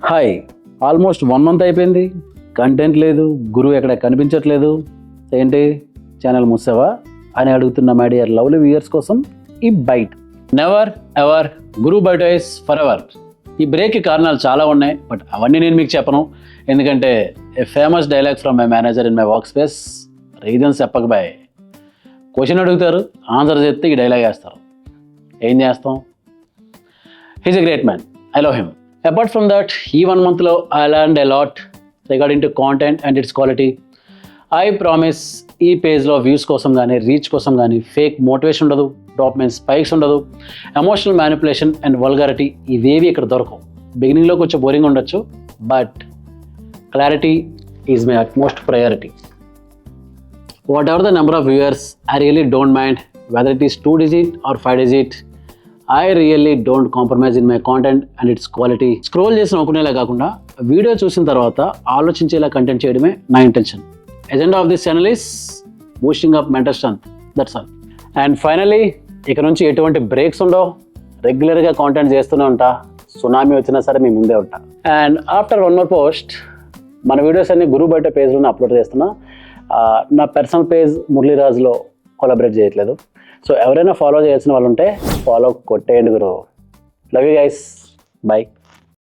Hi, almost 1 month అయిపోయింది. Content లేదు, గురువు ఎక్కడ కనిపించట్లేదు. ఏంటి ఛానల్ మూసావా అని అడుగుతున్న మై డియర్ లవ్లీ వ్యూయర్స్ కోసం ఈ బైట్. నెవర్ ఎవర్ గురు బైట్ ఇస్ ఫర్ ఎవర్. ఈ బ్రేక్కి కారణాలు చాలా ఉన్నాయి, బట్ అవన్నీ నేను మీకు చెప్పను. ఎందుకంటే a famous dialogue from my manager in my work space, reasons చెప్పక బాయ్. క్వశ్చన్ అడుగుతారు, ఆన్సర్ చెప్తే ఈ డైలాగ్ వేస్తారు. ఏం చేస్తాం? He's a great man, I love him. Apart from that, ఈ 1 మంత్లో I learned a lot regarding to content and it's quality. I promise ఈ పేజ్లో వ్యూస్ కోసం కానీ రీచ్ కోసం కానీ ఫేక్ మోటివేషన్ ఉండదు, డాక్యుమెంట్ స్పైక్స్ ఉండదు, ఎమోషనల్ మ్యానిపులేషన్ అండ్ వల్గారిటీ ఇవేవి ఇక్కడ దొరకవు. బిగినింగ్లో కొంచెం బోరింగ్ ఉండొచ్చు, but clarity is my utmost priority. What ever the number of viewers, I really don't mind whether it is 2 digit or 5 digit. I really don't compromise in my content and it's quality. Scroll చేసి నవ్వుకునేలా కాకుండా video చూసిన తర్వాత ఆలోచించేలా content చేయడమే నా intention. Agenda of this channel is boosting up mental strength, that's all. And finally, ఇక నుంచి ఎటువంటి breaks ఉండవు, రెగ్యులర్గా కాంటెంట్ చేస్తూనే ఉంటా. సునామీ వచ్చినా సరే మీ ముందే ఉంటా. అండ్ ఆఫ్టర్ 1 more పోస్ట్, మన వీడియోస్ అన్ని గురు బయట పేజ్లోనే అప్లోడ్ చేస్తున్నా. నా పర్సనల్ పేజ్ మురళీరాజ్లో కొలాబరేట్ చేయట్లేదు. సో ఎవరైనా ఫాలో చేయాల్సిన వాళ్ళు ఉంటే ఫాలో కొట్టేయండి గురు. Love you guys, by.